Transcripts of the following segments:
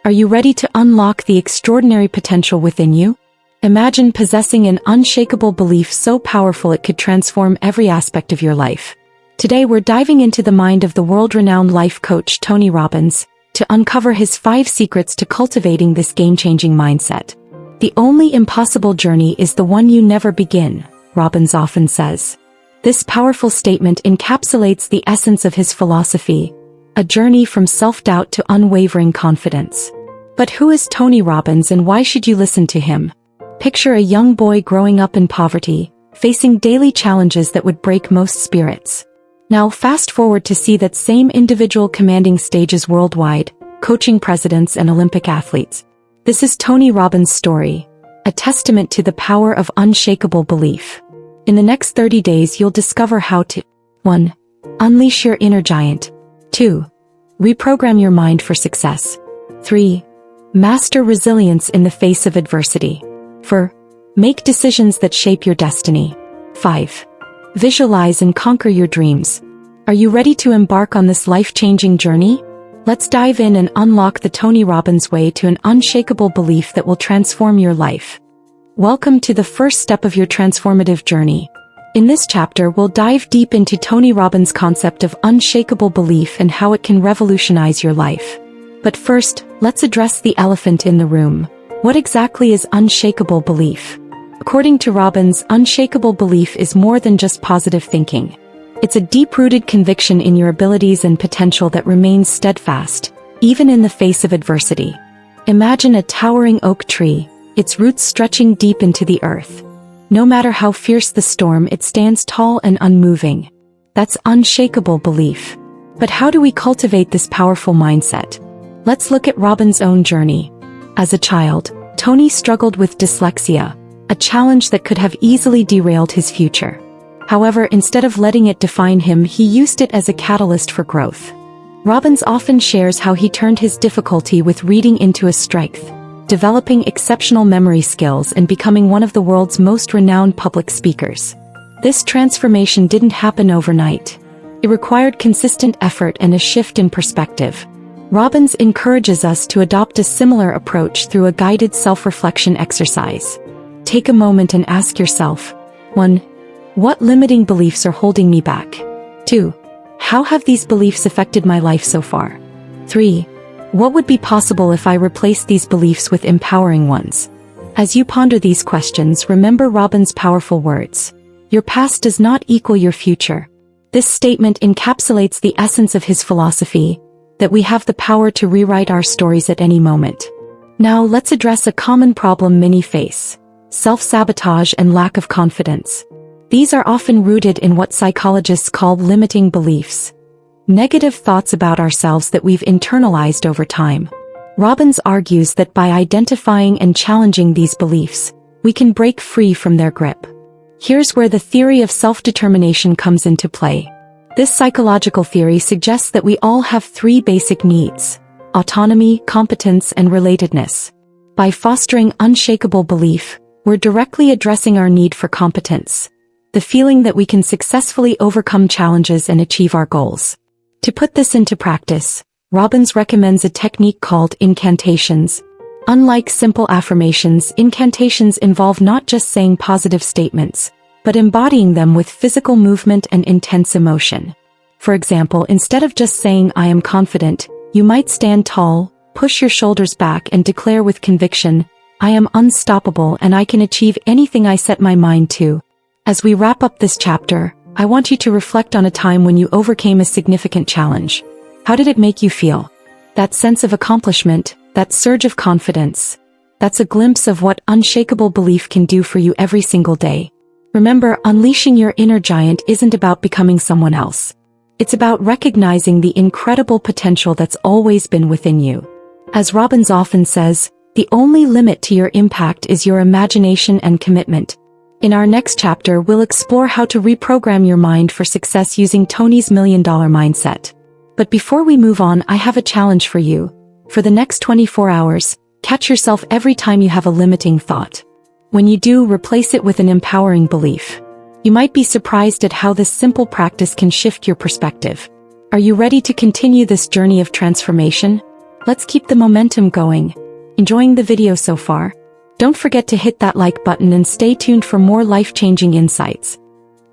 Are you ready to unlock the extraordinary potential within you? Imagine possessing an unshakable belief so powerful it could transform every aspect of your life. Today we're diving into the mind of the world-renowned life coach Tony Robbins to uncover his 5 secrets to cultivating this game-changing mindset. The only impossible journey is the one you never begin, Robbins often says. This powerful statement encapsulates the essence of his philosophy, a journey from self-doubt to unwavering confidence. But who is Tony Robbins and why should you listen to him? Picture a young boy growing up in poverty, facing daily challenges that would break most spirits. Now fast forward to see that same individual commanding stages worldwide, coaching presidents and Olympic athletes. This is Tony Robbins' story, a testament to the power of unshakable belief. In the next 30 days you'll discover how to 1. Unleash your inner giant. 2. Reprogram your mind for success. 3. Master resilience in the face of adversity. 4. Make decisions that shape your destiny. 5. Visualize and conquer your dreams. Are you ready to embark on this life-changing journey? Let's dive in and unlock the Tony Robbins way to an unshakable belief that will transform your life. Welcome to the first step of your transformative journey. In this chapter, we'll dive deep into Tony Robbins' concept of unshakable belief and how it can revolutionize your life. But first, let's address the elephant in the room. What exactly is unshakable belief? According to Robbins, unshakable belief is more than just positive thinking. It's a deep-rooted conviction in your abilities and potential that remains steadfast, even in the face of adversity. Imagine a towering oak tree, its roots stretching deep into the earth. No matter how fierce the storm, it stands tall and unmoving. That's unshakable belief. But how do we cultivate this powerful mindset? Let's look at Robbins' own journey. As a child, Tony struggled with dyslexia, a challenge that could have easily derailed his future. However, instead of letting it define him, he used it as a catalyst for growth. Robbins often shares how he turned his difficulty with reading into a strength, developing exceptional memory skills and becoming one of the world's most renowned public speakers. This transformation didn't happen overnight. It required consistent effort and a shift in perspective. Robbins encourages us to adopt a similar approach through a guided self-reflection exercise. Take a moment and ask yourself, 1. What limiting beliefs are holding me back? 2. How have these beliefs affected my life so far? 3. What would be possible if I replaced these beliefs with empowering ones? As you ponder these questions, remember Robbins' powerful words. Your past does not equal your future. This statement encapsulates the essence of his philosophy, that we have the power to rewrite our stories at any moment. Now let's address a common problem many face: self-sabotage and lack of confidence. These are often rooted in what psychologists call limiting beliefs. Negative thoughts about ourselves that we've internalized over time. Robbins argues that by identifying and challenging these beliefs, we can break free from their grip. Here's where the theory of self-determination comes into play. This psychological theory suggests that we all have 3 basic needs: autonomy, competence, and relatedness. By fostering unshakable belief, we're directly addressing our need for competence, the feeling that we can successfully overcome challenges and achieve our goals. To put this into practice, Robbins recommends a technique called incantations. Unlike simple affirmations, incantations involve not just saying positive statements, but embodying them with physical movement and intense emotion. For example, instead of just saying "I am confident," you might stand tall, push your shoulders back and declare with conviction, "I am unstoppable and I can achieve anything I set my mind to." As we wrap up this chapter, I want you to reflect on a time when you overcame a significant challenge. How did it make you feel? That sense of accomplishment, that surge of confidence. That's a glimpse of what unshakable belief can do for you every single day. Remember, unleashing your inner giant isn't about becoming someone else. It's about recognizing the incredible potential that's always been within you. As Robbins often says, the only limit to your impact is your imagination and commitment. In our next chapter, we'll explore how to reprogram your mind for success using Tony's $1 million mindset. But before we move on, I have a challenge for you. For the next 24 hours, catch yourself every time you have a limiting thought. When you do, replace it with an empowering belief. You might be surprised at how this simple practice can shift your perspective. Are you ready to continue this journey of transformation? Let's keep the momentum going. Enjoying the video so far? Don't forget to hit that like button and stay tuned for more life-changing insights.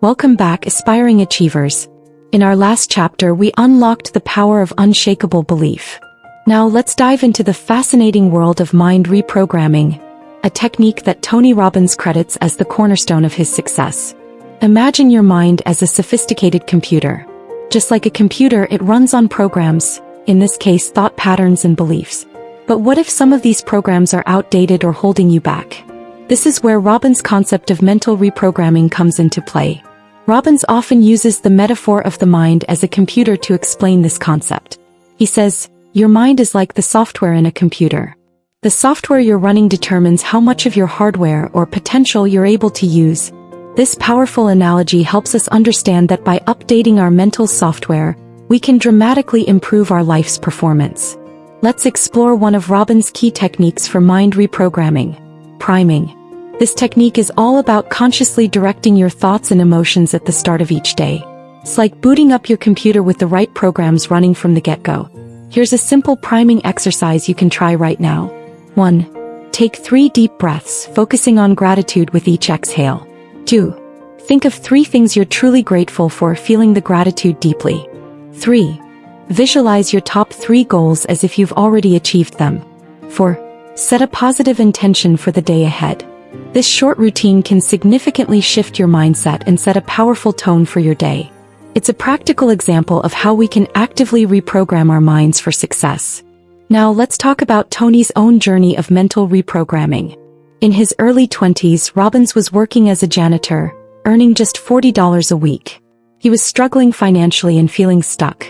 Welcome back, aspiring achievers. In our last chapter, we unlocked the power of unshakable belief. Now let's dive into the fascinating world of mind reprogramming, a technique that Tony Robbins credits as the cornerstone of his success. Imagine your mind as a sophisticated computer. Just like a computer, it runs on programs, in this case thought patterns and beliefs. But what if some of these programs are outdated or holding you back? This is where Robbins' concept of mental reprogramming comes into play. Robbins often uses the metaphor of the mind as a computer to explain this concept. He says, your mind is like the software in a computer. The software you're running determines how much of your hardware or potential you're able to use. This powerful analogy helps us understand that by updating our mental software, we can dramatically improve our life's performance. Let's explore one of Robbins' key techniques for mind reprogramming: priming. This technique is all about consciously directing your thoughts and emotions at the start of each day. It's like booting up your computer with the right programs running from the get-go. Here's a simple priming exercise you can try right now. 1. Take 3 deep breaths, focusing on gratitude with each exhale. 2. Think of 3 things you're truly grateful for, feeling the gratitude deeply. 3. Visualize your top 3 goals as if you've already achieved them. 4. Set a positive intention for the day ahead. This short routine can significantly shift your mindset and set a powerful tone for your day. It's a practical example of how we can actively reprogram our minds for success. Now let's talk about Tony's own journey of mental reprogramming. In his early 20s, Robbins was working as a janitor, earning just $40 a week. He was struggling financially and feeling stuck.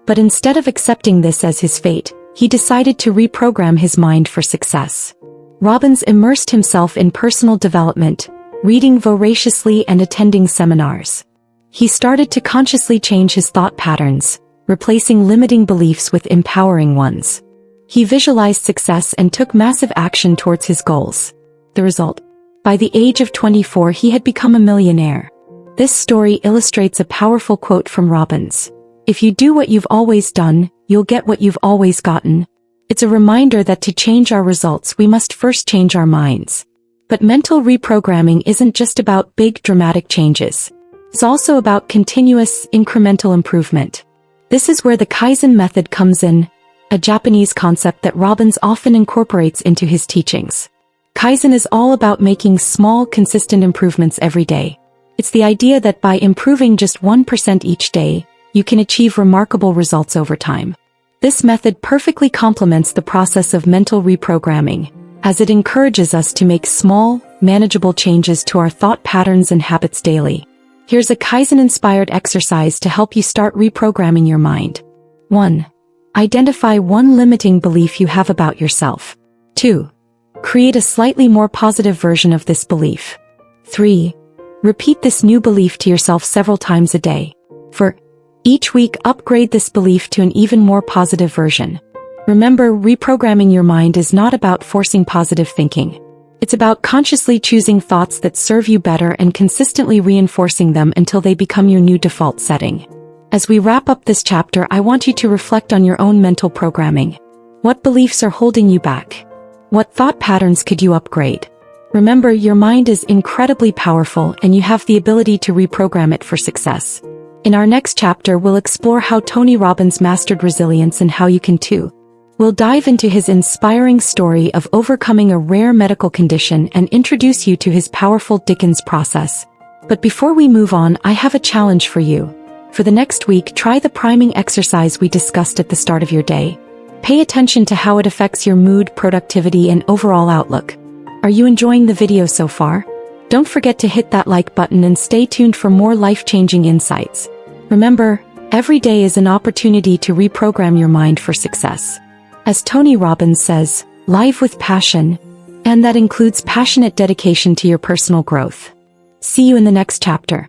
But instead of accepting this as his fate, he decided to reprogram his mind for success. Robbins immersed himself in personal development, reading voraciously and attending seminars. He started to consciously change his thought patterns, replacing limiting beliefs with empowering ones. He visualized success and took massive action towards his goals. The result? By the age of 24, he had become a millionaire. This story illustrates a powerful quote from Robbins. If you do what you've always done, you'll get what you've always gotten. It's a reminder that to change our results, we must first change our minds. But mental reprogramming isn't just about big dramatic changes. It's also about continuous, incremental improvement. This is where the Kaizen method comes in, a Japanese concept that Robbins often incorporates into his teachings. Kaizen is all about making small, consistent improvements every day. It's the idea that by improving just 1% each day, you can achieve remarkable results over time. This method perfectly complements the process of mental reprogramming, as it encourages us to make small, manageable changes to our thought patterns and habits daily. Here's a Kaizen-inspired exercise to help you start reprogramming your mind. 1. Identify one limiting belief you have about yourself. 2. Create a slightly more positive version of this belief. 3. Repeat this new belief to yourself several times a day. For each week, upgrade this belief to an even more positive version. Remember, reprogramming your mind is not about forcing positive thinking. It's about consciously choosing thoughts that serve you better and consistently reinforcing them until they become your new default setting. As we wrap up this chapter, I want you to reflect on your own mental programming. What beliefs are holding you back? What thought patterns could you upgrade? Remember, your mind is incredibly powerful and you have the ability to reprogram it for success. In our next chapter, we'll explore how Tony Robbins mastered resilience and how you can too. We'll dive into his inspiring story of overcoming a rare medical condition and introduce you to his powerful Dickens process. But before we move on, I have a challenge for you. For the next week, try the priming exercise we discussed at the start of your day. Pay attention to how it affects your mood, productivity, and overall outlook. Are you enjoying the video so far? Don't forget to hit that like button and stay tuned for more life-changing insights. Remember, every day is an opportunity to reprogram your mind for success. As Tony Robbins says, live with passion, and that includes passionate dedication to your personal growth. See you in the next chapter.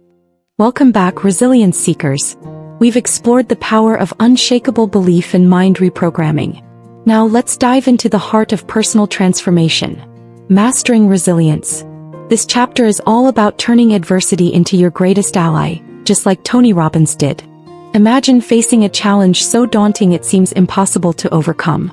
Welcome back, resilience seekers. We've explored the power of unshakable belief and mind reprogramming. Now let's dive into the heart of personal transformation, mastering resilience. This chapter is all about turning adversity into your greatest ally, just like Tony Robbins did. Imagine facing a challenge so daunting it seems impossible to overcome.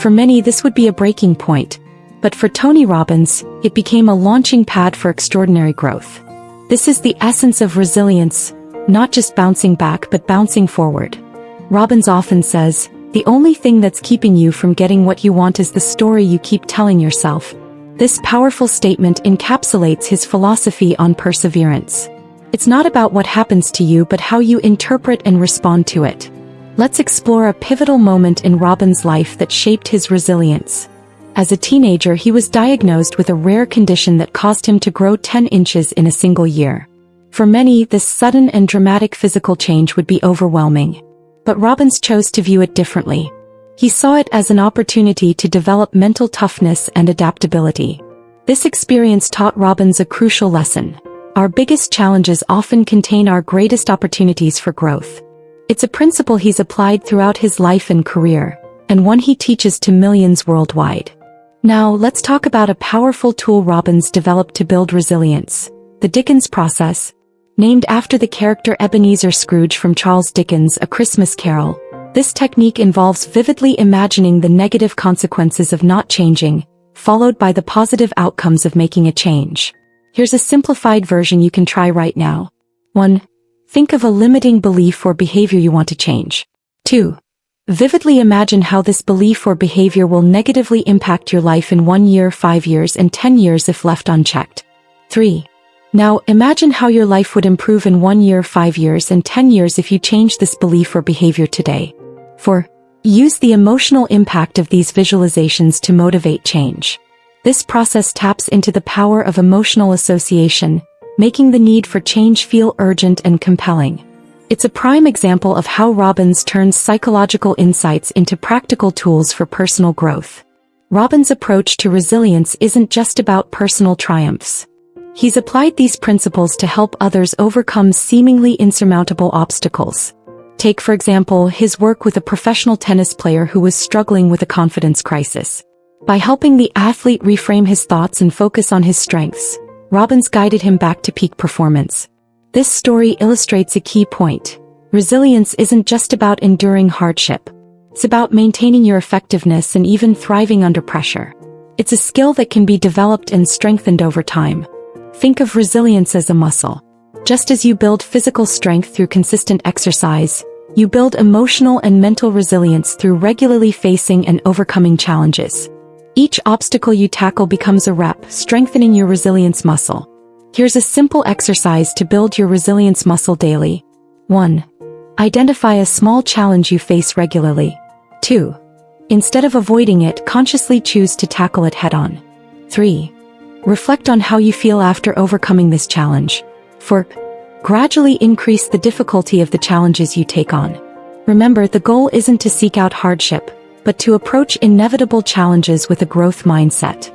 For many, this would be a breaking point. But for Tony Robbins, it became a launching pad for extraordinary growth. This is the essence of resilience, not just bouncing back but bouncing forward. Robbins often says, the only thing that's keeping you from getting what you want is the story you keep telling yourself. This powerful statement encapsulates his philosophy on perseverance. It's not about what happens to you but how you interpret and respond to it. Let's explore a pivotal moment in Robbins' life that shaped his resilience. As a teenager, he was diagnosed with a rare condition that caused him to grow 10 inches in a single year. For many, this sudden and dramatic physical change would be overwhelming. But Robbins chose to view it differently. He saw it as an opportunity to develop mental toughness and adaptability. This experience taught Robbins a crucial lesson. Our biggest challenges often contain our greatest opportunities for growth. It's a principle he's applied throughout his life and career, and one he teaches to millions worldwide. Now, let's talk about a powerful tool Robbins developed to build resilience: the Dickens process. Named after the character Ebenezer Scrooge from Charles Dickens' A Christmas Carol, this technique involves vividly imagining the negative consequences of not changing, followed by the positive outcomes of making a change. Here's a simplified version you can try right now. 1. Think of a limiting belief or behavior you want to change. 2. Vividly imagine how this belief or behavior will negatively impact your life in 1 year, 5 years, and 10 years if left unchecked. 3. Now, imagine how your life would improve in 1 year, 5 years, and 10 years if you change this belief or behavior today. 4. Use the emotional impact of these visualizations to motivate change. This process taps into the power of emotional association, making the need for change feel urgent and compelling. It's a prime example of how Robbins turns psychological insights into practical tools for personal growth. Robbins' approach to resilience isn't just about personal triumphs. He's applied these principles to help others overcome seemingly insurmountable obstacles. Take, for example, his work with a professional tennis player who was struggling with a confidence crisis. By helping the athlete reframe his thoughts and focus on his strengths, Robbins guided him back to peak performance. This story illustrates a key point. Resilience isn't just about enduring hardship. It's about maintaining your effectiveness and even thriving under pressure. It's a skill that can be developed and strengthened over time. Think of resilience as a muscle. Just as you build physical strength through consistent exercise, you build emotional and mental resilience through regularly facing and overcoming challenges. Each obstacle you tackle becomes a rep, strengthening your resilience muscle. Here's a simple exercise to build your resilience muscle daily. 1. Identify a small challenge you face regularly. 2. Instead of avoiding it, consciously choose to tackle it head-on. 3. Reflect on how you feel after overcoming this challenge. 4. Gradually increase the difficulty of the challenges you take on. Remember, the goal isn't to seek out hardship, but to approach inevitable challenges with a growth mindset.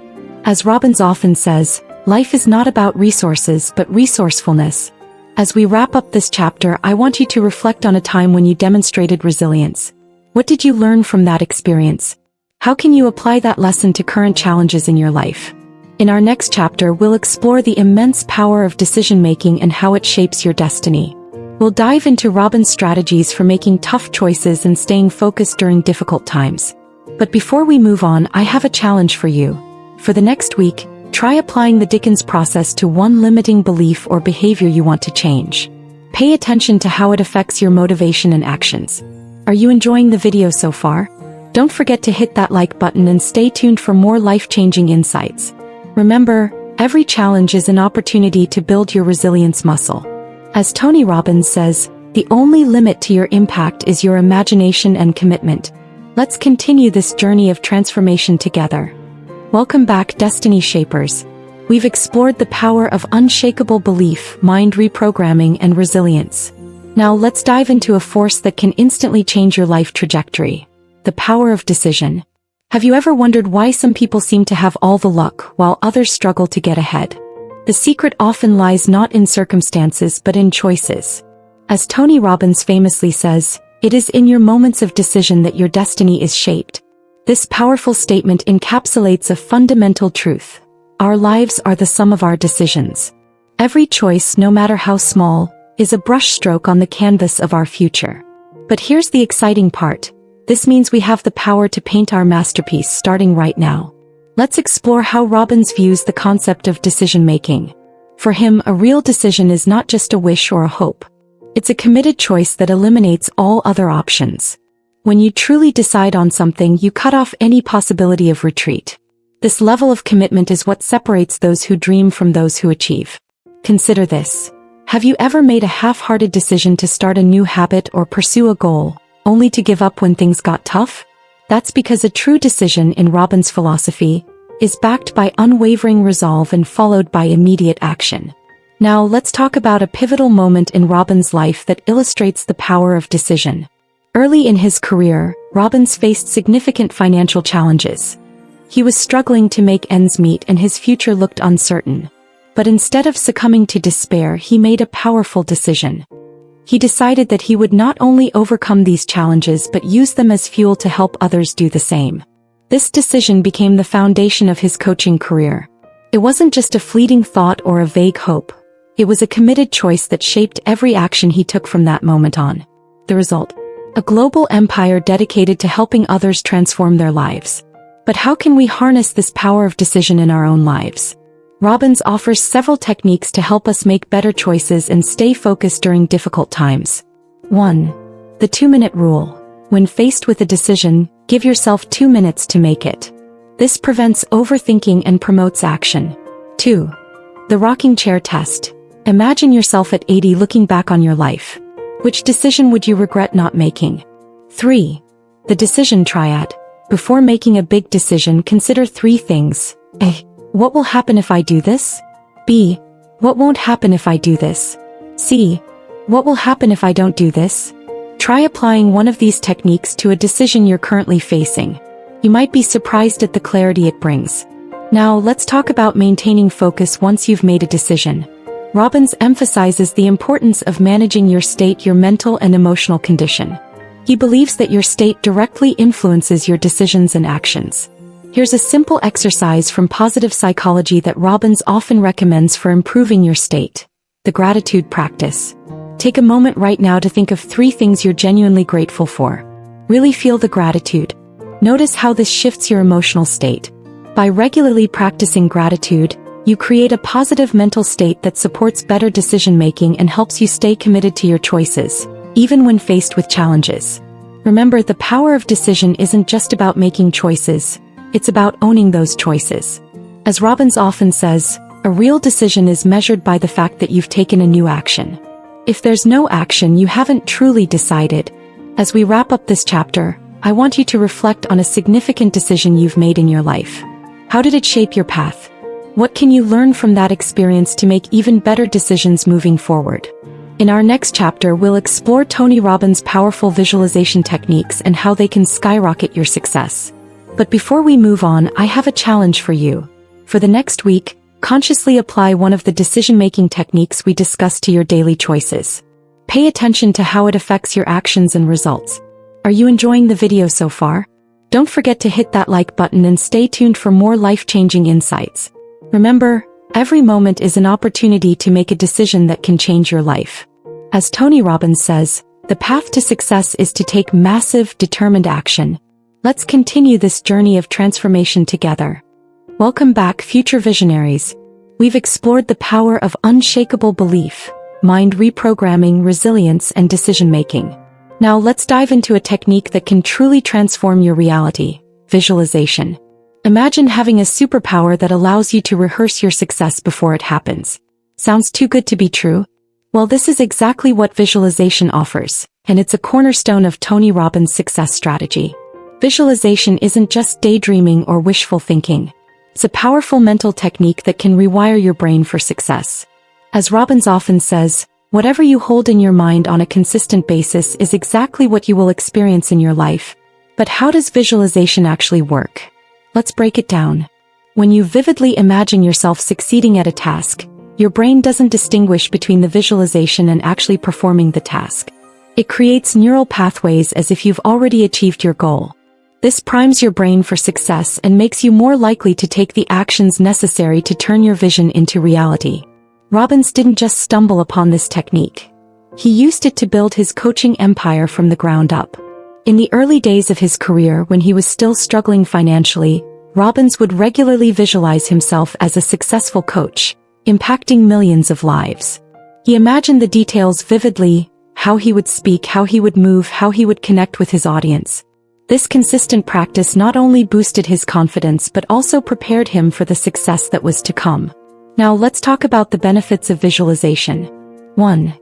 As Robbins often says, life is not about resources but resourcefulness. As we wrap up this chapter, I want you to reflect on a time when you demonstrated resilience. What did you learn from that experience? How can you apply that lesson to current challenges in your life? In our next chapter, we'll explore the immense power of decision-making and how it shapes your destiny. We'll dive into Robbins' strategies for making tough choices and staying focused during difficult times. But before we move on, I have a challenge for you. For the next week, try applying the Dickens process to one limiting belief or behavior you want to change. Pay attention to how it affects your motivation and actions. Are you enjoying the video so far? Don't forget to hit that like button and stay tuned for more life-changing insights. Remember, every challenge is an opportunity to build your resilience muscle. As Tony Robbins says, the only limit to your impact is your imagination and commitment. Let's continue this journey of transformation together. Welcome back, Destiny Shapers. We've explored the power of unshakable belief, mind reprogramming, and resilience. Now let's dive into a force that can instantly change your life trajectory: the power of decision. Have you ever wondered why some people seem to have all the luck while others struggle to get ahead? The secret often lies not in circumstances but in choices. As Tony Robbins famously says, it is in your moments of decision that your destiny is shaped. This powerful statement encapsulates a fundamental truth. Our lives are the sum of our decisions. Every choice, no matter how small, is a brushstroke on the canvas of our future. But here's the exciting part. This means we have the power to paint our masterpiece starting right now. Let's explore how Robbins views the concept of decision-making. For him, a real decision is not just a wish or a hope. It's a committed choice that eliminates all other options. When you truly decide on something, you cut off any possibility of retreat. This level of commitment is what separates those who dream from those who achieve. Consider this. Have you ever made a half-hearted decision to start a new habit or pursue a goal, only to give up when things got tough? That's because a true decision in Robbins' philosophy is backed by unwavering resolve and followed by immediate action. Now let's talk about a pivotal moment in Robbins' life that illustrates the power of decision. Early in his career, Robbins faced significant financial challenges. He was struggling to make ends meet and his future looked uncertain. But instead of succumbing to despair, he made a powerful decision. He decided that he would not only overcome these challenges but use them as fuel to help others do the same. This decision became the foundation of his coaching career. It wasn't just a fleeting thought or a vague hope. It was a committed choice that shaped every action he took from that moment on. The result? A global empire dedicated to helping others transform their lives. But how can we harness this power of decision in our own lives? Robbins offers several techniques to help us make better choices and stay focused during difficult times. 1. The 2-minute rule. When faced with a decision, give yourself 2 minutes to make it. This prevents overthinking and promotes action. 2. The rocking chair test. Imagine yourself at 80 looking back on your life. Which decision would you regret not making? 3. The decision triad. Before making a big decision, consider 3 things. A. What will happen if I do this? B. What won't happen if I do this? C. What will happen if I don't do this? Try applying one of these techniques to a decision you're currently facing. You might be surprised at the clarity it brings. Now, let's talk about maintaining focus once you've made a decision. Robbins emphasizes the importance of managing your state, your mental and emotional condition. He believes that your state directly influences your decisions and actions. Here's a simple exercise from positive psychology that Robbins often recommends for improving your state. The gratitude practice. Take a moment right now to think of 3 things you're genuinely grateful for. Really feel the gratitude. Notice how this shifts your emotional state. By regularly practicing gratitude, you create a positive mental state that supports better decision-making and helps you stay committed to your choices, even when faced with challenges. Remember, the power of decision isn't just about making choices. It's about owning those choices. As Robbins often says, a real decision is measured by the fact that you've taken a new action. If there's no action, you haven't truly decided. As we wrap up this chapter, I want you to reflect on a significant decision you've made in your life. How did it shape your path? What can you learn from that experience to make even better decisions moving forward? In our next chapter, we'll explore Tony Robbins' powerful visualization techniques and how they can skyrocket your success. But before we move on, I have a challenge for you. For the next week, consciously apply one of the decision-making techniques we discussed to your daily choices. Pay attention to how it affects your actions and results. Are you enjoying the video so far? Don't forget to hit that like button and stay tuned for more life-changing insights. Remember, every moment is an opportunity to make a decision that can change your life. As Tony Robbins says, the path to success is to take massive, determined action. Let's continue this journey of transformation together. Welcome back, future visionaries. We've explored the power of unshakable belief, mind reprogramming, resilience, and decision-making. Now let's dive into a technique that can truly transform your reality: visualization. Imagine having a superpower that allows you to rehearse your success before it happens. Sounds too good to be true? Well, this is exactly what visualization offers, and it's a cornerstone of Tony Robbins' success strategy. Visualization isn't just daydreaming or wishful thinking. It's a powerful mental technique that can rewire your brain for success. As Robbins often says, whatever you hold in your mind on a consistent basis is exactly what you will experience in your life. But how does visualization actually work? Let's break it down. When you vividly imagine yourself succeeding at a task, your brain doesn't distinguish between the visualization and actually performing the task. It creates neural pathways as if you've already achieved your goal. This primes your brain for success and makes you more likely to take the actions necessary to turn your vision into reality. Robbins didn't just stumble upon this technique. He used it to build his coaching empire from the ground up. In the early days of his career, when he was still struggling financially, Robbins would regularly visualize himself as a successful coach, impacting millions of lives. He imagined the details vividly: how he would speak, how he would move, how he would connect with his audience. This consistent practice not only boosted his confidence but also prepared him for the success that was to come. Now let's talk about the benefits of visualization. 1.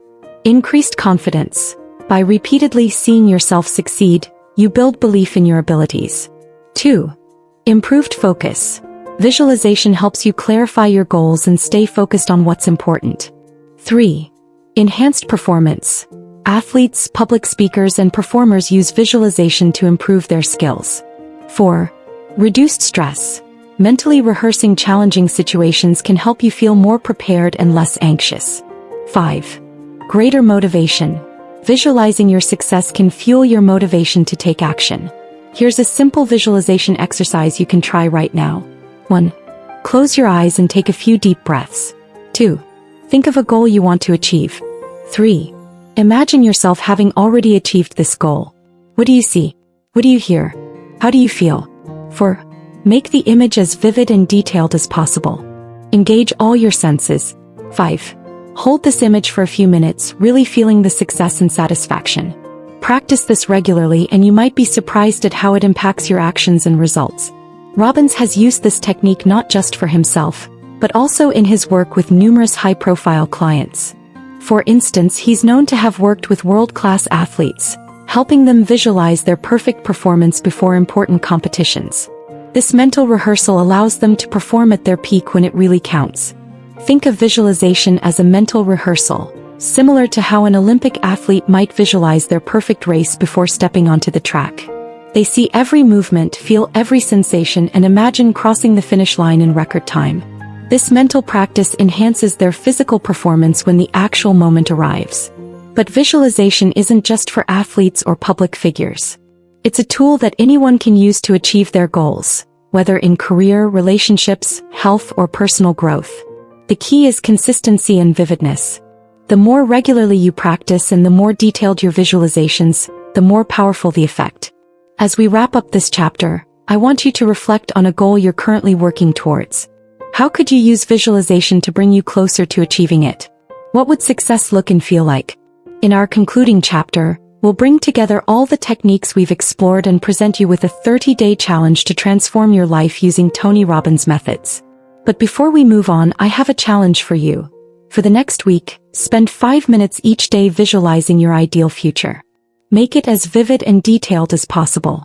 Increased confidence. By repeatedly seeing yourself succeed, you build belief in your abilities. 2. Improved focus. Visualization helps you clarify your goals and stay focused on what's important. 3. Enhanced performance. Athletes, public speakers, and performers use visualization to improve their skills. 4. Reduced stress. Mentally rehearsing challenging situations can help you feel more prepared and less anxious. 5. Greater motivation. Visualizing your success can fuel your motivation to take action. Here's a simple visualization exercise you can try right now. 1. Close your eyes and take a few deep breaths. 2. Think of a goal you want to achieve. 3. Imagine yourself having already achieved this goal. What do you see? What do you hear? How do you feel? 4. Make the image as vivid and detailed as possible. Engage all your senses. 5. Hold this image for a few minutes, really feeling the success and satisfaction. Practice this regularly and you might be surprised at how it impacts your actions and results. Robbins has used this technique not just for himself, but also in his work with numerous high-profile clients. For instance, he's known to have worked with world-class athletes, helping them visualize their perfect performance before important competitions. This mental rehearsal allows them to perform at their peak when it really counts. Think of visualization as a mental rehearsal, similar to how an Olympic athlete might visualize their perfect race before stepping onto the track. They see every movement, feel every sensation, and imagine crossing the finish line in record time. This mental practice enhances their physical performance when the actual moment arrives. But visualization isn't just for athletes or public figures. It's a tool that anyone can use to achieve their goals, whether in career, relationships, health, or personal growth. The key is consistency and vividness. The more regularly you practice and the more detailed your visualizations, the more powerful the effect. As we wrap up this chapter, I want you to reflect on a goal you're currently working towards. How could you use visualization to bring you closer to achieving it? What would success look and feel like? In our concluding chapter, we'll bring together all the techniques we've explored and present you with a 30-day challenge to transform your life using Tony Robbins methods. But before we move on, I have a challenge for you. For the next week, spend 5 minutes each day visualizing your ideal future. Make it as vivid and detailed as possible.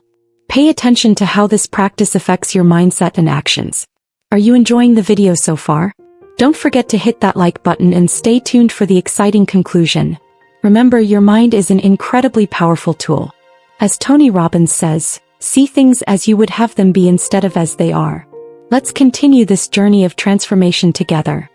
Pay attention to how this practice affects your mindset and actions. Are you enjoying the video so far? Don't forget to hit that like button and stay tuned for the exciting conclusion. Remember, your mind is an incredibly powerful tool. As Tony Robbins says, see things as you would have them be instead of as they are. Let's continue this journey of transformation together.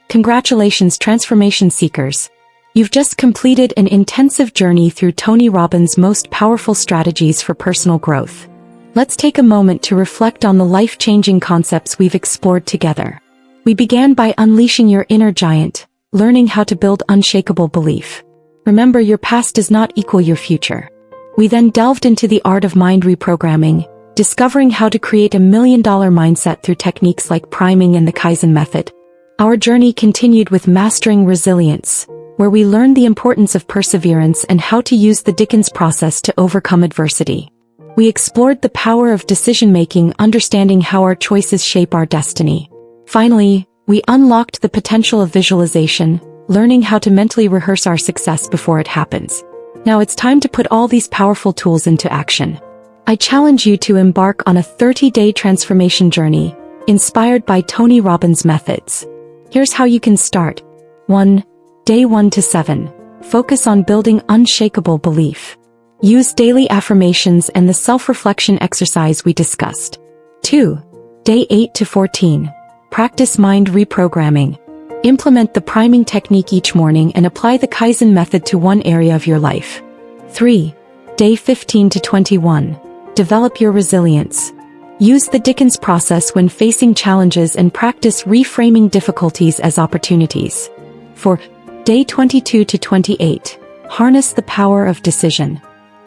Congratulations, transformation seekers. You've just completed an intensive journey through Tony Robbins' most powerful strategies for personal growth. Let's take a moment to reflect on the life-changing concepts we've explored together. We began by unleashing your inner giant, learning how to build unshakable belief. Remember, your past does not equal your future. We then delved into the art of mind reprogramming, discovering how to create $1 million mindset through techniques like priming and the Kaizen method. Our journey continued with mastering resilience, where we learned the importance of perseverance and how to use the Dickens process to overcome adversity. We explored the power of decision-making, understanding how our choices shape our destiny. Finally, we unlocked the potential of visualization, learning how to mentally rehearse our success before it happens. Now it's time to put all these powerful tools into action. I challenge you to embark on a 30-day transformation journey, inspired by Tony Robbins' methods. Here's how you can start. 1. Day 1 to 7. Focus on building unshakable belief. Use daily affirmations and the self-reflection exercise we discussed. 2. Day 8 to 14. Practice mind reprogramming. Implement the priming technique each morning and apply the Kaizen method to one area of your life. 3. Day 15 to 21. Develop your resilience. Use the Dickens process when facing challenges and practice reframing difficulties as opportunities. 4. Day 22 to 28. Harness the power of decision.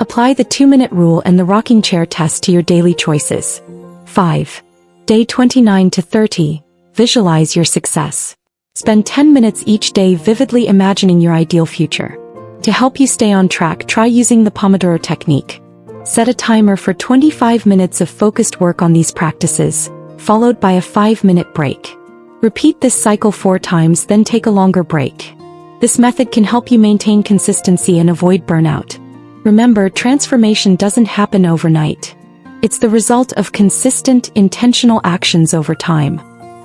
Apply the 2-minute rule and the rocking chair test to your daily choices. 5. Day 29 to 30. Visualize your success. Spend 10 minutes each day vividly imagining your ideal future. To help you stay on track, try using the Pomodoro technique. Set a timer for 25 minutes of focused work on these practices, followed by a 5-minute break. Repeat this cycle 4 times, then take a longer break. This method can help you maintain consistency and avoid burnout. Remember, transformation doesn't happen overnight. It's the result of consistent, intentional actions over time.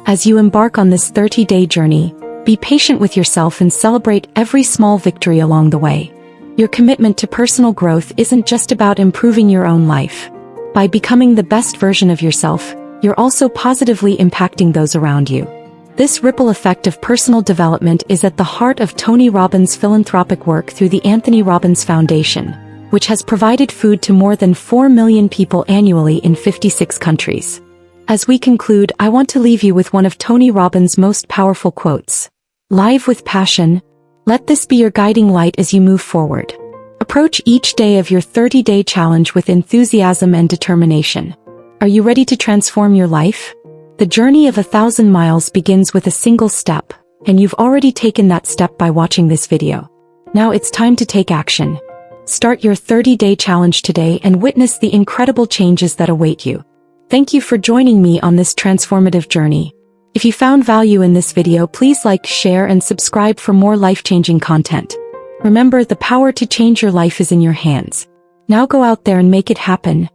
As you embark on this 30-day journey, be patient with yourself and celebrate every small victory along the way. Your commitment to personal growth isn't just about improving your own life. By becoming the best version of yourself, you're also positively impacting those around you. This ripple effect of personal development is at the heart of Tony Robbins' philanthropic work through the Anthony Robbins Foundation, which has provided food to more than 4 million people annually in 56 countries. As we conclude, I want to leave you with one of Tony Robbins' most powerful quotes. Live with passion. Let this be your guiding light as you move forward. Approach each day of your 30-day challenge with enthusiasm and determination. Are you ready to transform your life? The journey of 1,000 miles begins with a single step, and you've already taken that step by watching this video. Now it's time to take action. Start your 30-day challenge today and witness the incredible changes that await you. Thank you for joining me on this transformative journey. If you found value in this video, please like, share, and subscribe for more life-changing content. Remember, the power to change your life is in your hands. Now go out there and make it happen.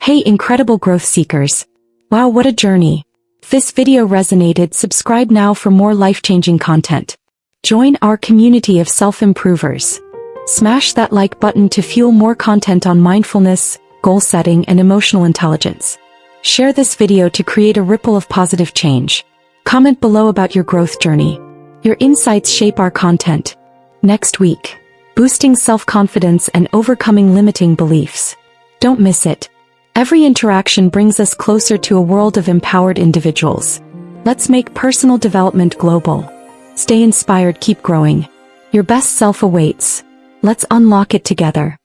Hey, incredible growth seekers. Wow, what a journey. If this video resonated, subscribe now for more life-changing content. Join our community of self-improvers. Smash that like button to fuel more content on mindfulness, goal setting, and emotional intelligence. Share this video to create a ripple of positive change. Comment below about your growth journey. Your insights shape our content. Next week, boosting self-confidence and overcoming limiting beliefs. Don't miss it. Every interaction brings us closer to a world of empowered individuals. Let's make personal development global. Stay inspired, keep growing. Your best self awaits. Let's unlock it together.